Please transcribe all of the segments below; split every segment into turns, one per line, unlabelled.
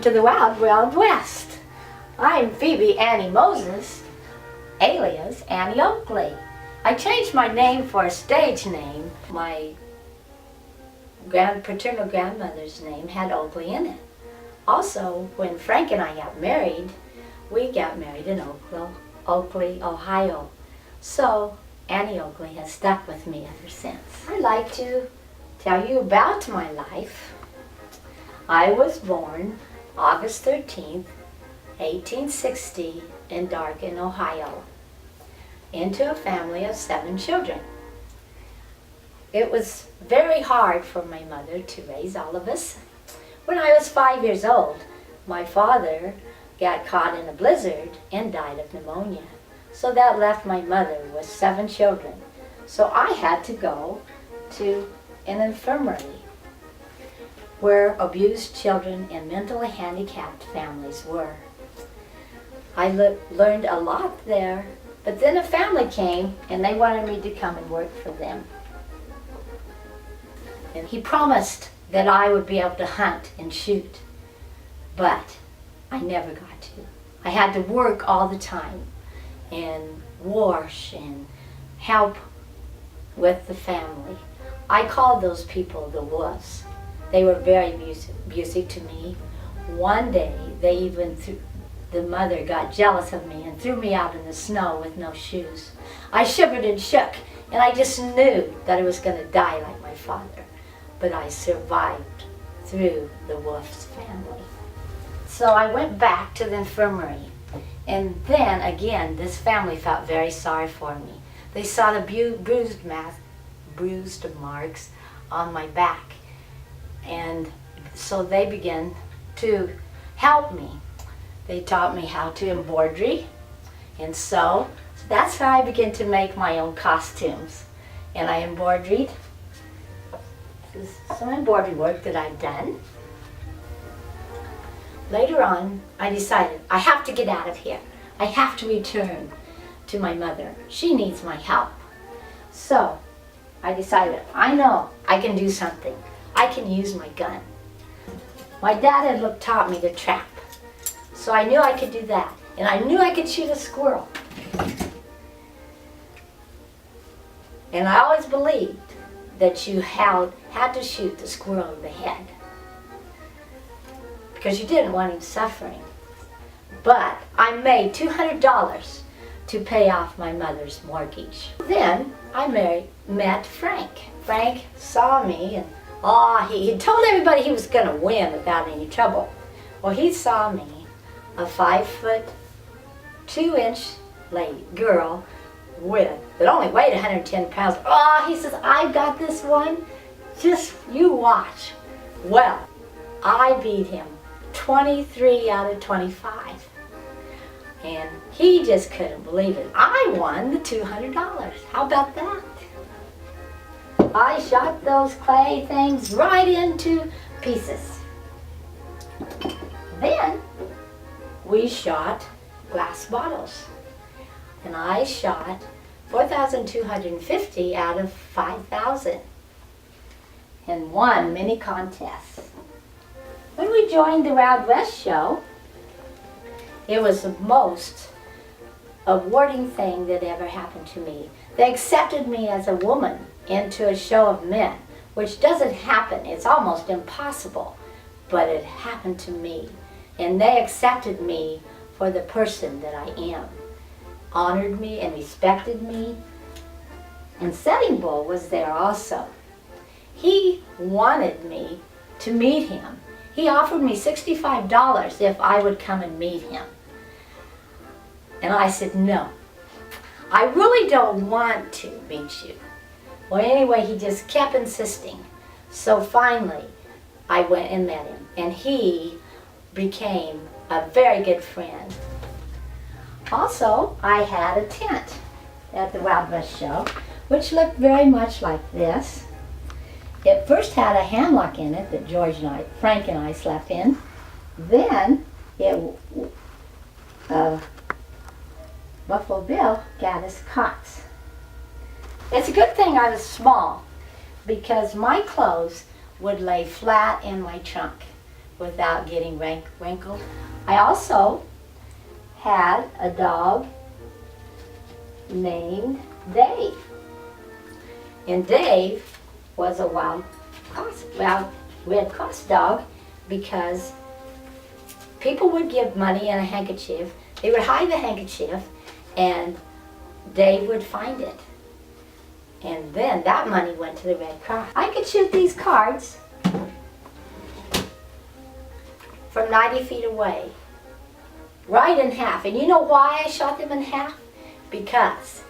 to the Wild Wild West. I'm Phoebe Annie Moses, alias Annie Oakley. I changed my name for a stage name. My paternal grandmother's name had Oakley in it. Also, when Frank and I got married, we got married in Oakley, Ohio. So Annie Oakley has stuck with me ever since. I'd like to tell you about my life. I was born August 13th, 1860 in Darkin, Ohio, into a family of 7 children. It was very hard for my mother to raise all of us. When I was 5 years old, my father got caught in a blizzard and died of pneumonia. So that left my mother with 7 children. So I had to go to an infirmary where abused children and mentally handicapped families were. I learned a lot there, but then a family came and they wanted me to come and work for them. And he promised that I would be able to hunt and shoot, but I never got to. I had to work all the time and wash and help with the family. I called those people the wolves. They were very abusive to me. One day, the mother got jealous of me and threw me out in the snow with no shoes. I shivered and shook, and I just knew that I was going to die like my father. But I survived through the wolf's family. So I went back to the infirmary, and then again, this family felt very sorry for me. They saw the bruised marks on my back. And so they began to help me. They taught me how to embroidery and sew. So that's how I began to make my own costumes. And I embroidered. This is some embroidery work that I've done. Later on, I decided I have to get out of here. I have to return to my mother. She needs my help. So I decided, I know I can do something. I can use my gun. My dad had taught me to trap, so I knew I could do that. And I knew I could shoot a squirrel. And I always believed that you had to shoot the squirrel in the head, because you didn't want him suffering. But I made $200 to pay off my mother's mortgage. Then I met Frank. Frank saw me, and he told everybody he was going to win without any trouble. Well, he saw me, a 5'2" girl that only weighed 110 pounds. He says, I got this one. Just you watch. Well, I beat him 23 out of 25. And he just couldn't believe it. I won the $200. How about that? I shot those clay things right into pieces. Then we shot glass bottles. And I shot 4,250 out of 5,000 and won many contests. When we joined the Wild West show, it was the most awarding thing that ever happened to me. They accepted me as a woman into a show of men, which doesn't happen. It's almost impossible, but it happened to me. And they accepted me for the person that I am, honored me and respected me. And Sitting Bull was there also. He wanted me to meet him. He offered me $65 if I would come and meet him. And I said, no, I really don't want to meet you. Well, anyway, he just kept insisting. So finally, I went and met him, and he became a very good friend. Also, I had a tent at the Wild West show, which looked very much like this. It first had a hammock in it that Frank and I slept in. Then Buffalo Bill got us cots. It's a good thing I was small, because my clothes would lay flat in my trunk. without getting wrinkled. I also had a dog named Dave. And Dave was a Red Cross dog because people would give money in a handkerchief. They would hide the handkerchief and Dave would find it. And then that money went to the Red Cross. I could shoot these cards from 90 feet away, right in half. And you know why I shot them in half? Because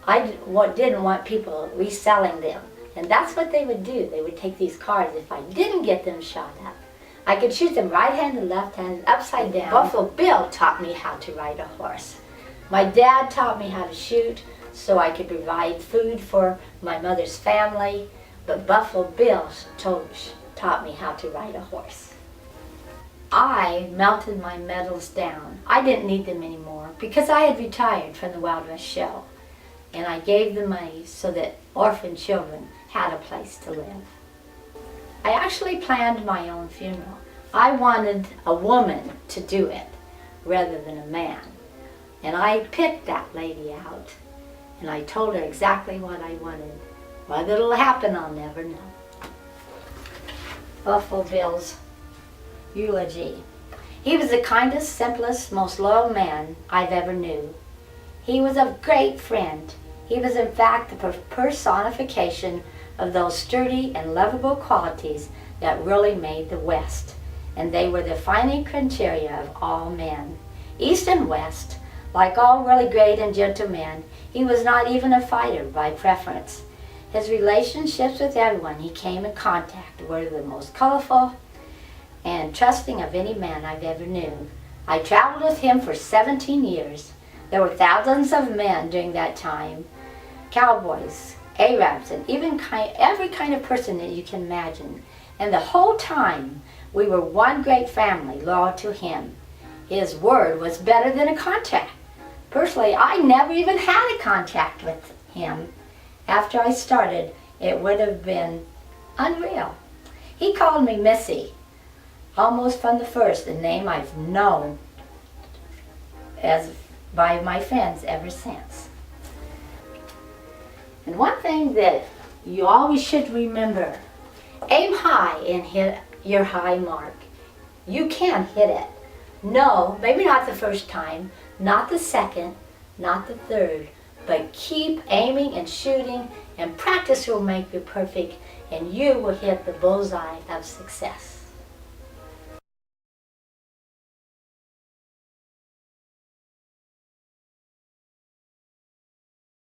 I didn't want people reselling them. And that's what they would do. They would take these cards. If I didn't get them shot up, I could shoot them right-handed, left-handed, upside down. Buffalo Bill taught me how to ride a horse. My dad taught me how to shoot so I could provide food for my mother's family. But Buffalo Bill taught me how to ride a horse. I melted my medals down. I didn't need them anymore because I had retired from the Wild West show. And I gave the money so that orphan children had a place to live. I actually planned my own funeral. I wanted a woman to do it rather than a man. And I picked that lady out and I told her exactly what I wanted. Whether it'll happen, I'll never know. Buffalo Bill's eulogy. He was the kindest, simplest, most loyal man I've ever knew. He was a great friend. He was in fact the personification of those sturdy and lovable qualities that really made the West. And they were the defining criteria of all men. East and West, like all really great and gentle men, he was not even a fighter by preference. His relationships with everyone he came in contact were the most colorful and trusting of any man I've ever known. I traveled with him for 17 years. There were thousands of men during that time, cowboys, Arabs, and even every kind of person that you can imagine. And the whole time, we were one great family, loyal to him. His word was better than a contract. Personally, I never even had a contract with him. After I started, it would have been unreal. He called me Missy, almost from the first, a name I've known as by my friends ever since. And one thing that you always should remember, aim high and hit your high mark. You can hit it. No, maybe not the first time, not the second, not the third, but keep aiming and shooting, and practice will make you perfect, and you will hit the bullseye of success.